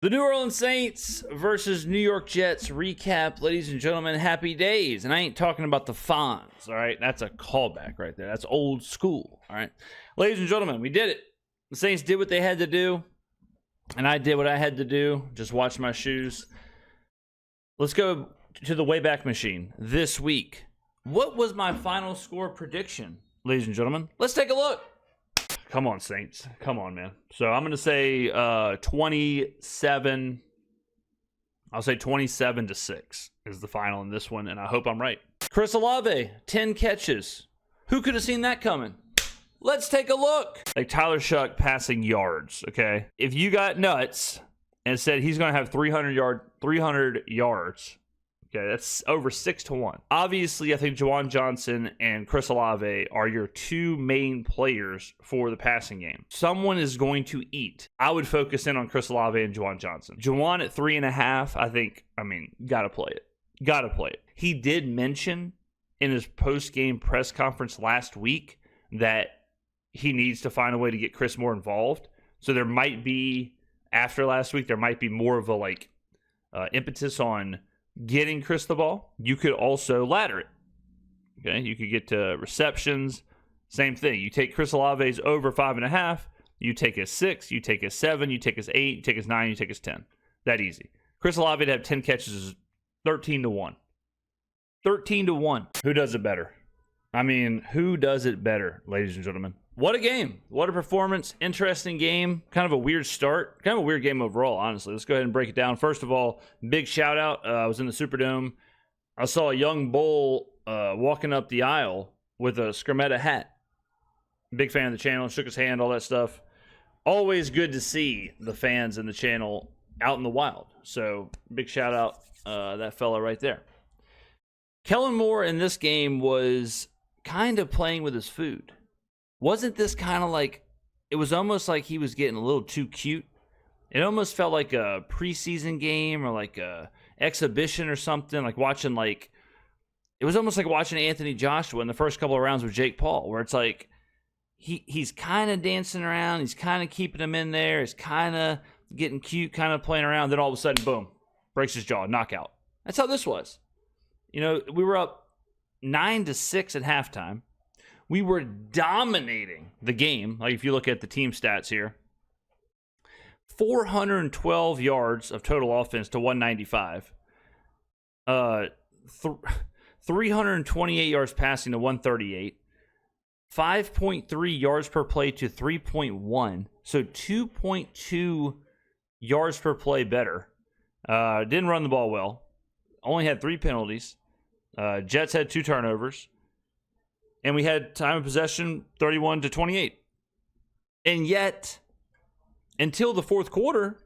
The New Orleans Saints versus New York Jets recap. Ladies and gentlemen, happy days. And I ain't talking about the Fonz, all right? That's a callback right there. That's old school, all right? Ladies and gentlemen, we did it. The Saints did what they had to do, and I did what I had to do. Just watch my shoes. Let's go to the Wayback Machine this week. What was my final score prediction, ladies and gentlemen? Let's take a look. Come on, Saints. Come on, man. So I'm going to say 27. I'll say 27-6 is the final in this one, and I hope I'm right. Chris Olave, 10 catches. Who could have seen that coming? Let's take a look. Like Tyler Shough passing yards, okay? If you got nuts and said he's going to have 300 yards, okay, that's over 6-1. Obviously, I think Juwan Johnson and Chris Olave are your two main players for the passing game. Someone is going to eat. I would focus in on Chris Olave and Juwan Johnson. Juwan at 3.5, gotta play it. Gotta play it. He did mention in his post-game press conference last week that he needs to find a way to get Chris more involved. So there might be, after last week, there might be more of a impetus on getting Chris the ball. You could also ladder it. Okay, you could get to receptions. Same thing. You take Chris Olave's over 5.5. You take his 6. You take his 7. You take his 8. You take his 9. You take his 10. That easy. Chris Olave to have 10 catches is 13-1. 13-1. Who does it better? Who does it better, ladies and gentlemen? What a game. What a performance. Interesting game. Kind of a weird start. Kind of a weird game overall, honestly. Let's go ahead and break it down. First of all, big shout out. I was in the Superdome. I saw a young bull walking up the aisle with a Skrmetta hat. Big fan of the channel. Shook his hand, all that stuff. Always good to see the fans in the channel out in the wild. So big shout out that fella right there. Kellen Moore in this game was kind of playing with his food. Wasn't this kind of like, it was almost like he was getting a little too cute. It almost felt like a preseason game or like a exhibition or something, like watching it was almost like watching Anthony Joshua in the first couple of rounds with Jake Paul, where it's like he's kind of dancing around, he's kind of keeping him in there, he's kind of getting cute, kind of playing around, then all of a sudden, boom, breaks his jaw, knockout. That's how this was. You know, we were up 9-6 at halftime. We were dominating the game. Like if you look at the team stats here, 412 yards of total offense to 195. 328 yards passing to 138. 5.3 yards per play to 3.1. So 2.2 yards per play better. Didn't run the ball well. Only had 3 penalties. Jets had 2 turnovers. And we had time of possession 31-28. And yet, until the fourth quarter,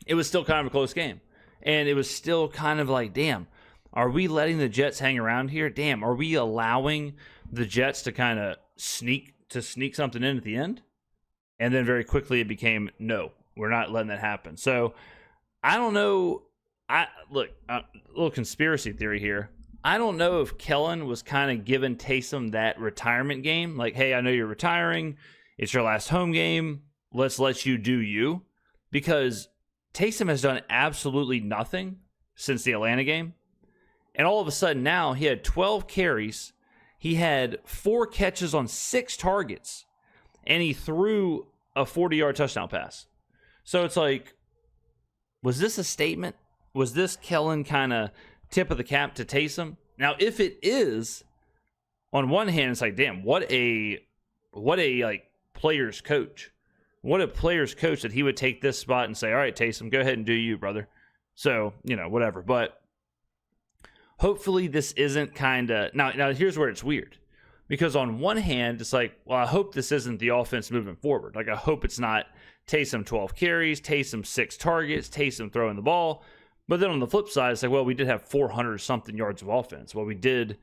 it was still kind of a close game. And it was still kind of like, damn, are we letting the Jets hang around here? Damn, are we allowing the Jets to kind of sneak something in at the end? And then very quickly it became, no, we're not letting that happen. So, I don't know. Look, a little conspiracy theory here. I don't know if Kellen was kind of giving Taysom that retirement game. Like, hey, I know you're retiring. It's your last home game. Let's let you do you. Because Taysom has done absolutely nothing since the Atlanta game. And all of a sudden now he had 12 carries. He had 4 catches on 6 targets. And he threw a 40-yard touchdown pass. So it's like, was this a statement? Was this Kellen kind of tip of the cap to Taysom? Now, if it is, on one hand, it's like, damn, what a player's coach. What a player's coach that he would take this spot and say, all right, Taysom, go ahead and do you, brother. So, whatever. But hopefully this isn't kind of... Now, here's where it's weird. Because on one hand, it's like, well, I hope this isn't the offense moving forward. Like, I hope it's not Taysom 12 carries, Taysom 6 targets, Taysom throwing the ball. But then on the flip side, it's like, well, we did have 400-something yards of offense. Well, we did,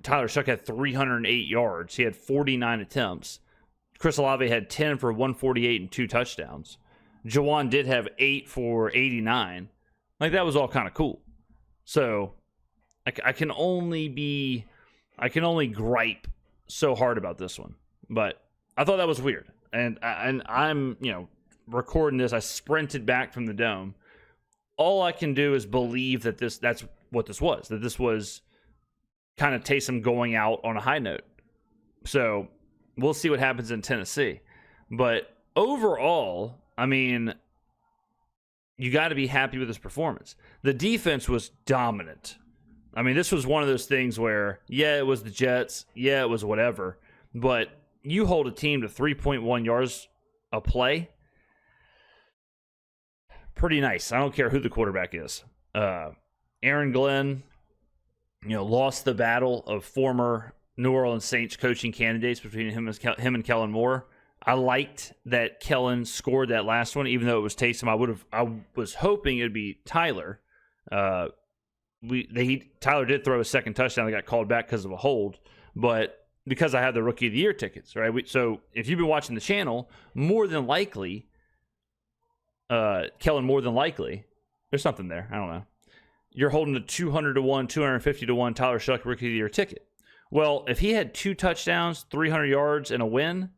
Tyler Shough had 308 yards. He had 49 attempts. Chris Olave had 10 for 148 and 2 touchdowns. Juwan did have 8 for 89. Like, that was all kind of cool. So, I can only gripe so hard about this one. But I thought that was weird. And I'm, recording this, I sprinted back from the dome. All I can do is believe that that's what this was. That this was kind of Taysom going out on a high note. So we'll see what happens in Tennessee. But overall, I mean, you got to be happy with his performance. The defense was dominant. I mean, this was one of those things where, yeah, it was the Jets. Yeah, it was whatever. But you hold a team to 3.1 yards a play. Pretty nice. I don't care who the quarterback is. Aaron Glenn, lost the battle of former New Orleans Saints coaching candidates between him and Kellen Moore. I liked that Kellen scored that last one, even though it was Taysom. I was hoping it'd be Tyler. Tyler did throw a second touchdown that got called back because of a hold, but because I had the Rookie of the Year tickets, right? So if you've been watching the channel, more than likely, Kellen, more than likely, there's something there. I don't know. You're holding a 200 to 1, 250 to 1 Tyler Shough Rookie of the Year ticket. Well, if he had 2 touchdowns, 300 yards, and a win,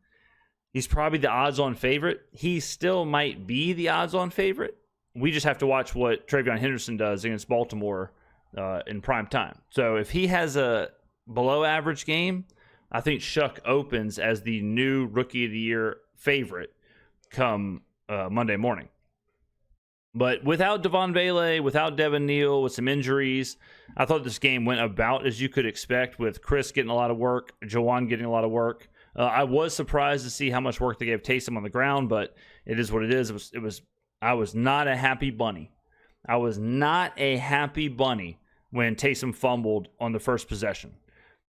he's probably the odds-on favorite. He still might be the odds-on favorite. We just have to watch what Travion Henderson does against Baltimore in prime time. So if he has a below-average game, I think Shough opens as the new Rookie of the Year favorite come Monday morning. But without Devon Vele, without Devin Neal, with some injuries, I thought this game went about as you could expect, with Chris getting a lot of work, Jawan getting a lot of work. I was surprised to see how much work they gave Taysom on the ground, but it is what it is. I was not a happy bunny. I was not a happy bunny when Taysom fumbled on the first possession,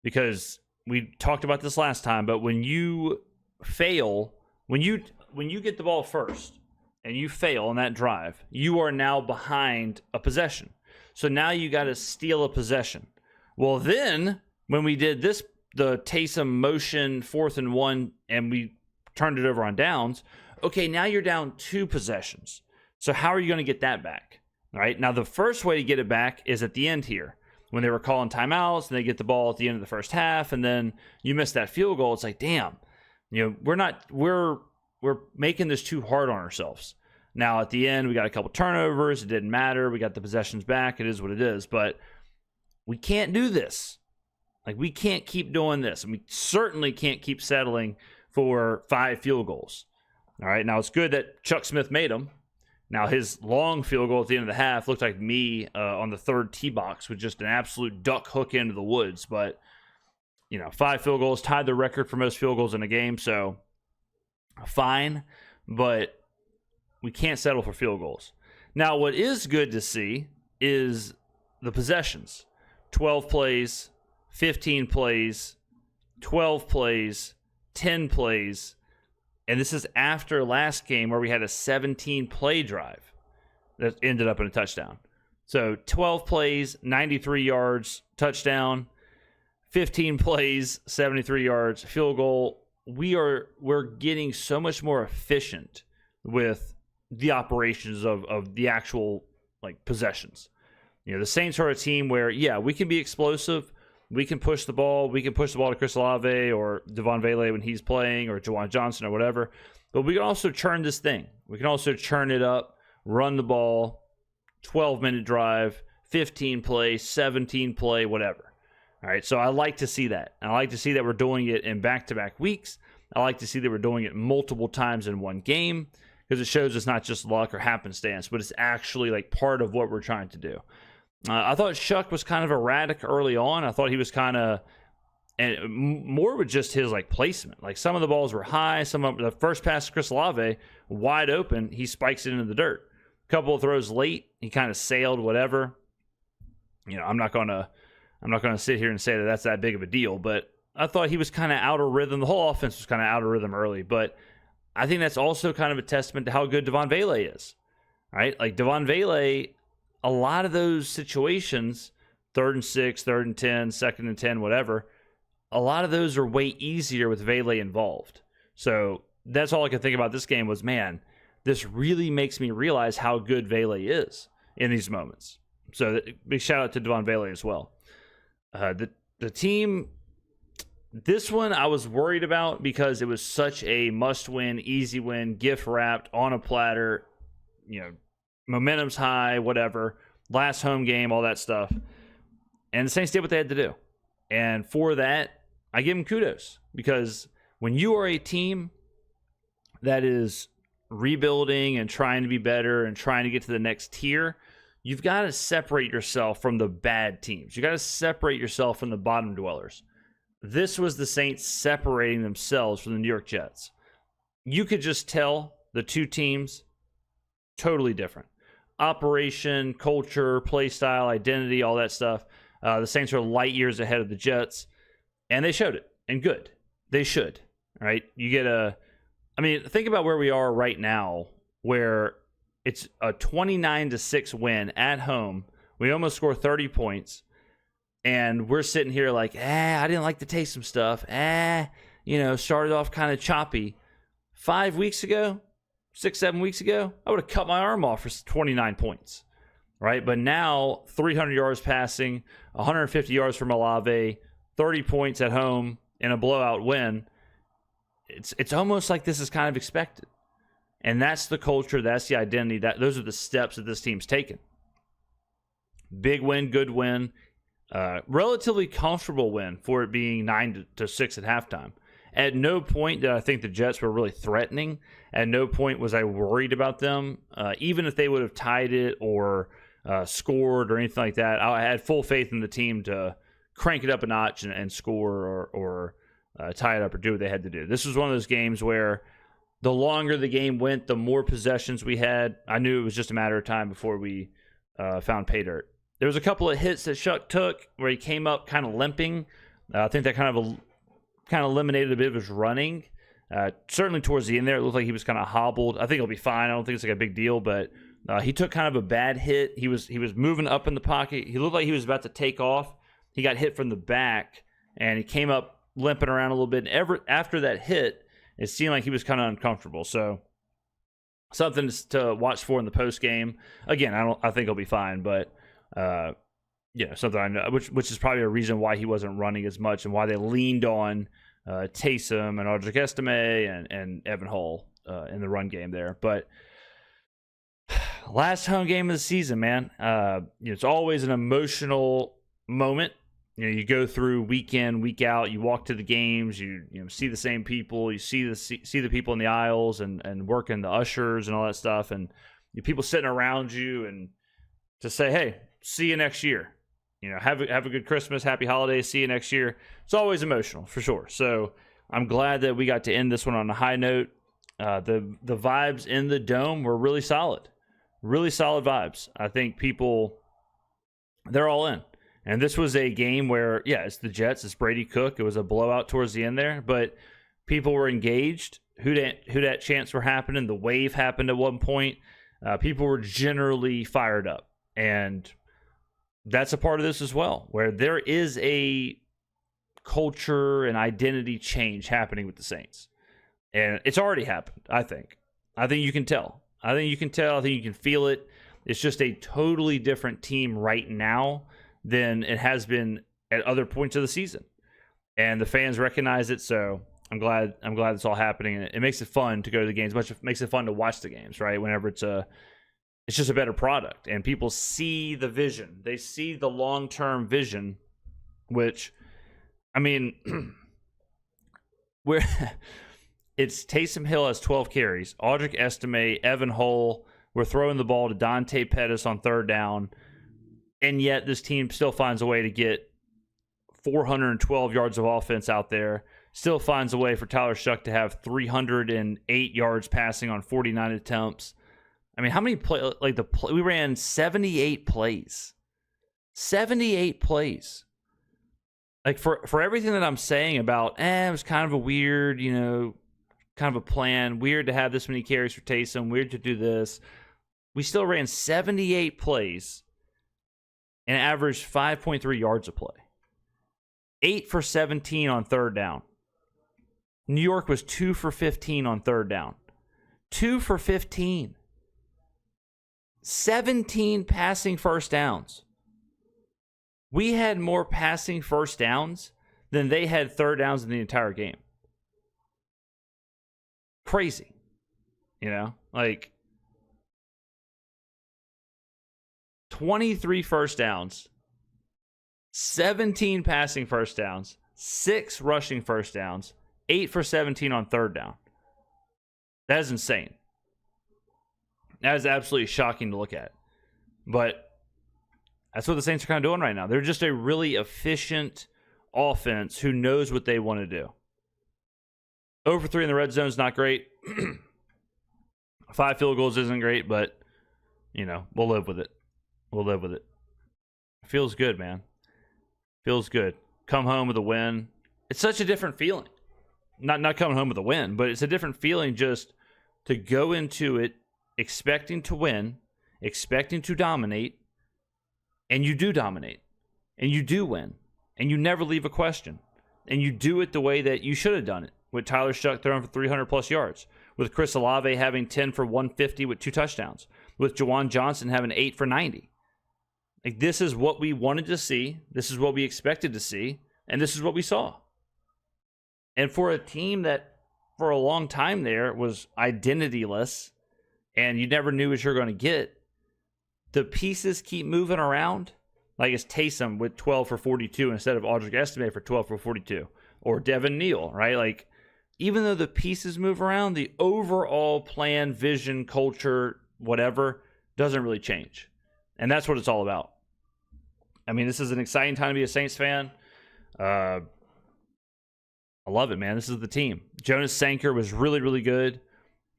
because we talked about this last time. But when you fail, when you get the ball first and you fail on that drive, you are now behind a possession. So now you got to steal a possession. Well, then when we did this, the Taysom motion 4th and 1, and we turned it over on downs, okay, now you're down 2 possessions. So how are you going to get that back? All right. Now, the first way to get it back is at the end here, when they were calling timeouts and they get the ball at the end of the first half, and then you miss that field goal. It's like, damn, we're making this too hard on ourselves. Now, at the end, we got a couple turnovers. It didn't matter. We got the possessions back. It is what it is. But we can't do this. Like, we can't keep doing this. And we certainly can't keep settling for 5 field goals. All right. Now, it's good that Chuck Smith made them. Now, his long field goal at the end of the half looked like me on the 3rd tee box with just an absolute duck hook into the woods. But, 5 field goals tied the record for most field goals in a game. So, fine. But we can't settle for field goals. Now, what is good to see is the possessions. 12 plays, 15 plays, 12 plays, 10 plays. And this is after last game where we had a 17-play drive that ended up in a touchdown. So 12 plays, 93 yards, touchdown. 15 plays, 73 yards, field goal. We're getting so much more efficient with the operations of the actual possessions. The Saints are a team where, yeah, we can be explosive. We can push the ball. We can push the ball to Chris Olave or Devon Vele when he's playing, or Jawan Johnson or whatever. But we can also churn this thing. We can also churn it up, run the ball, 12-minute drive, 15 play, 17 play, whatever. All right, so I like to see that. And I like to see that we're doing it in back-to-back weeks. I like to see that we're doing it multiple times in one game, because it shows it's not just luck or happenstance, but it's actually part of what we're trying to do. I thought Shough was kind of erratic early on. I thought he was kind of, and more with just his placement. Some of the balls were high. The first pass to Chris Olave, wide open, he spikes it into the dirt. A couple of throws late, he kind of sailed, whatever. I'm not gonna sit here and say that that's that big of a deal, but I thought he was kind of out of rhythm. The whole offense was kind of out of rhythm early, but I think that's also kind of a testament to how good Devon Vele is, right? Devon Vele, a lot of those situations, 3rd and 6, 3rd and 10, 2nd and 10, whatever, a lot of those are way easier with Vele involved. So that's all I could think about this game was, man, this really makes me realize how good Vele is in these moments. So big shout out to Devon Vele as well. The team This one I was worried about because it was such a must-win, easy win, gift-wrapped, on a platter, momentum's high, whatever. Last home game, all that stuff. And the Saints did what they had to do. And for that, I give them kudos. Because when you are a team that is rebuilding and trying to be better and trying to get to the next tier, you've got to separate yourself from the bad teams. You got to separate yourself from the bottom dwellers. This was the Saints separating themselves from the New York Jets. You could just tell the two teams totally different. Operation, culture, play style, identity, all that stuff. The Saints are light years ahead of the Jets, and they showed it. And good. They should. Right? You get think about where we are right now, where it's a 29-6 win at home. We almost score 30 points. And we're sitting here like, I didn't like the Taysom stuff. Started off kind of choppy. 5 weeks ago, 6-7 weeks ago, I would have cut my arm off for 29 points. Right? But now, 300 yards passing, 150 yards from Olave, 30 points at home in a blowout win. It's almost like this is kind of expected. And that's the culture, that's the identity. Those are the steps that this team's taken. Big win, good win. Relatively comfortable win for it being 9-6 at halftime. At no point did I think the Jets were really threatening. At no point was I worried about them. Even if they would have tied it or scored or anything like that, I had full faith in the team to crank it up a notch and score or tie it up or do what they had to do. This was one of those games where the longer the game went, the more possessions we had. I knew it was just a matter of time before we found pay dirt. There was a couple of hits that Shough took where he came up kind of limping. I think that kind of eliminated a bit of his running. Certainly towards the end there, it looked like he was kind of hobbled. I think he'll be fine. I don't think it's like a big deal, but he took kind of a bad hit. He was moving up in the pocket. He looked like he was about to take off. He got hit from the back, and he came up limping around a little bit. And after that hit, it seemed like he was kind of uncomfortable. So something to watch for in the post game. Again, I think he'll be fine, but something I know, which is probably a reason why he wasn't running as much and why they leaned on Taysom and Audric Estime and Evan Hull in the run game there. But last home game of the season, man, it's always an emotional moment. You go through week in, week out. You walk to the games. You see the same people. You see the people in the aisles and working the ushers and all that stuff, and people sitting around you and to say, "Hey, see you next year." Have a good Christmas, happy holidays. See you next year. It's always emotional for sure. So I'm glad that we got to end this one on a high note. The vibes in the dome were really solid vibes. I think they're all in. And this was a game where, it's the Jets, it's Brady Cook. It was a blowout towards the end there, but people were engaged. Who dat chants were happening. The wave happened at one point. People were generally fired up. And that's a part of this as well, where there is a culture and identity change happening with the Saints. And it's already happened, I think. I think you can tell. I think you can feel it. It's just a totally different team right now than it has been at other points of the season. And the fans recognize it, so I'm glad it's all happening. And it makes it fun to go to the games. It makes it fun to watch the games, right? Whenever it's just a better product. And people see the vision. They see the long-term vision, which, it's Taysom Hill has 12 carries. Audric Estime, Evan Hull, we're throwing the ball to Dante Pettis on third down. And yet this team still finds a way to get 412 yards of offense out there. Still finds a way for Tyler Shough to have 308 yards passing on 49 attempts. How many plays? We ran 78 plays. 78 plays. For everything that I'm saying about, it was kind of a weird, kind of a plan. Weird to have this many carries for Taysom. Weird to do this. We still ran 78 plays and averaged 5.3 yards a play. 8 for 17 on third down. New York was 2 for 15 on third down. 2 for 15. 17 passing first downs. We had more passing first downs than they had third downs in the entire game. Crazy. You know, like 23 first downs, 17 passing first downs, 6 rushing first downs, 8 for 17 on third down. That is insane. That is absolutely shocking to look at. But that's what the Saints are kind of doing right now. They're just a really efficient offense who knows what they want to do. 0 for 3 in the red zone is not great. 5 field goals isn't great, but, you know, we'll live with it. We'll live with it. Feels good, man. Feels good. Come home with a win. It's such a different feeling. Not coming home with a win, but it's a different feeling just to go into it expecting to win, expecting to dominate, and you do dominate, and you do win, and you never leave a question, and you do it the way that you should have done it, with Tyler Shough throwing for 300-plus yards, with Chris Olave having 10 for 150 with 2 touchdowns, with Juwan Johnson having 8 for 90. Like, this is what we wanted to see, this is what we expected to see, and this is what we saw. And for a team that for a long time there was identityless and you never knew what you were going to get, the pieces keep moving around. Like it's Taysom with 12 for 42 instead of Audric Estime for 12 for 42. Or Devin Neal, right? Like, even though the pieces move around, the overall plan, vision, culture, whatever, doesn't really change. And that's what it's all about. I mean, this is an exciting time to be a Saints fan. I love it, man. This is the team. Jonas Sanker was really, really good.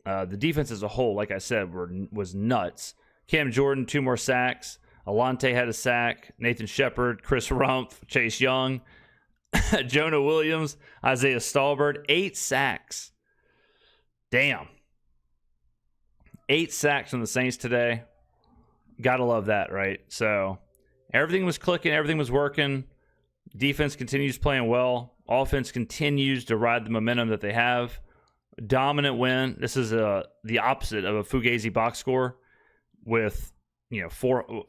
The defense as a whole, like I said, was nuts. Cam Jordan, 2 more sacks. Alante had a sack. Nathan Shepard, Chris Rumpf, Chase Young, Jonah Williams, Isaiah Stallbird, 8 sacks. Damn. 8 sacks from the Saints today. Gotta love that, right? So everything was clicking. Everything was working. Defense continues playing well. Offense continues to ride the momentum that they have. Dominant win. This is the opposite of a Fugazi box score with, you know,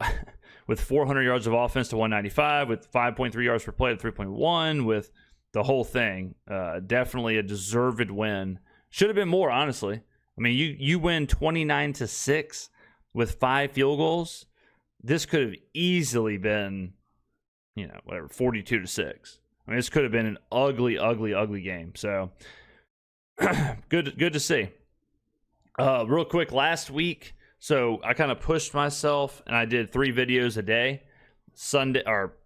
with 400 yards of offense to 195, with 5.3 yards per play to 3.1, with the whole thing. Definitely a deserved win. Should have been more, honestly. I mean, you win 29-6 with 5 field goals. This could have easily been, you know, whatever, 42-6. I mean, this could have been an ugly, ugly, ugly game. So, good to see. Real quick, last week, so I kind of pushed myself, and I did 3 videos a day.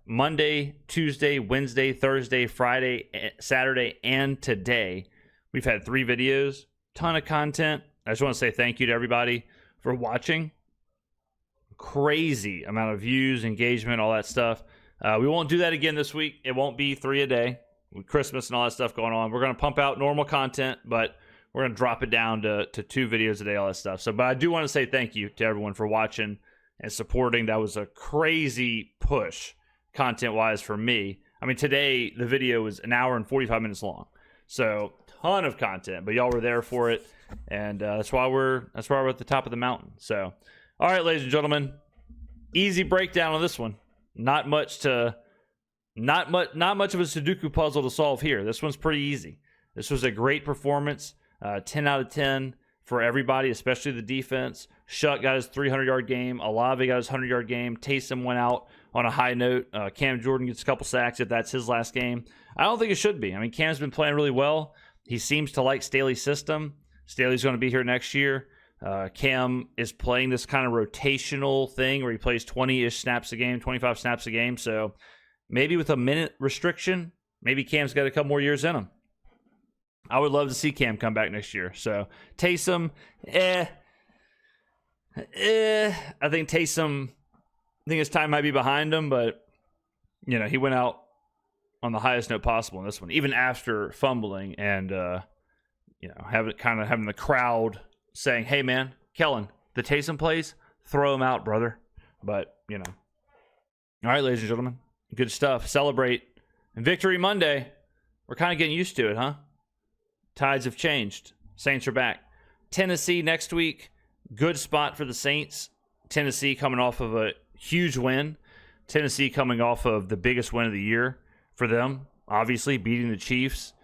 Monday, Tuesday, Wednesday, Thursday, Friday, Saturday, and today. We've had 3 videos, ton of content. I just want to say thank you to everybody for watching. Crazy amount of views, engagement, all that stuff. We won't do that again this week. It won't be 3 a day with Christmas and all that stuff going on. We're going to pump out normal content, but we're going to drop it down to 2 videos a day, all that stuff. So, but I do want to say thank you to everyone for watching and supporting. That was a crazy push content-wise for me. I mean, today the video was 1 hour and 45 minutes long. So, ton of content, but y'all were there for it, and that's why we're at the top of the mountain. So, all right, ladies and gentlemen, easy breakdown on this one. Not much of a Sudoku puzzle to solve here. This one's pretty easy. This was a great performance. 10 out of 10 for everybody, especially the defense. Shough got his 300-yard game. Olave got his 100-yard game. Taysom went out on a high note. Cam Jordan gets a couple sacks if that's his last game. I don't think it should be. I mean, Cam's been playing really well. He seems to like Staley's system. Staley's going to be here next year. Cam is playing this kind of rotational thing where he plays 20-ish snaps a game, 25 snaps a game. So maybe with a minute restriction, maybe Cam's got a couple more years in him. I would love to see Cam come back next year. So Taysom, I think his time might be behind him, but you know, he went out on the highest note possible in this one, even after fumbling and you know, having the crowd saying, "Hey man, Kellen, the Taysom plays, throw him out, brother." But you know, all right, ladies and gentlemen, good stuff. Celebrate. And Victory Monday. We're kind of getting used to it, huh? Tides have changed. Saints are back. Tennessee next week. Good spot for the Saints. Tennessee coming off of a huge win. Tennessee coming off of the biggest win of the year for them. obviously beating the Chiefs.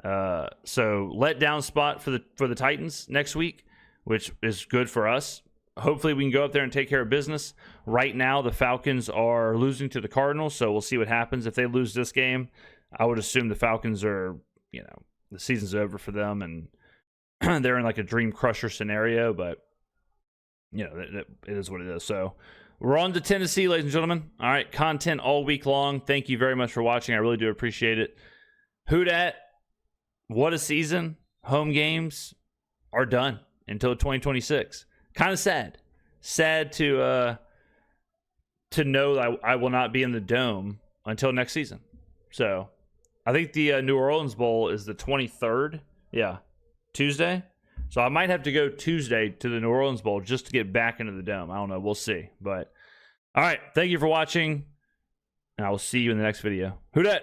So letdown spot for the Titans next week, which is good for us. Hopefully we can go up there and take care of business. Right now, the Falcons are losing to the Cardinals, so we'll see what happens. If they lose this game, I would assume the Falcons are, the season's over for them, and they're in like a dream crusher scenario, but, it is what it is. So we're on to Tennessee, ladies and gentlemen. All right, content all week long. Thank you very much for watching. I really do appreciate it. Who dat? What a season. Home games are done until 2026. Kind of sad. Sad to know that I will not be in the Dome until next season. So I think the New Orleans Bowl is the 23rd. Yeah, Tuesday. So I might have to go Tuesday to the New Orleans Bowl just to get back into the Dome. I don't know. We'll see. But all right. Thank you for watching. And I will see you in the next video. Who dat?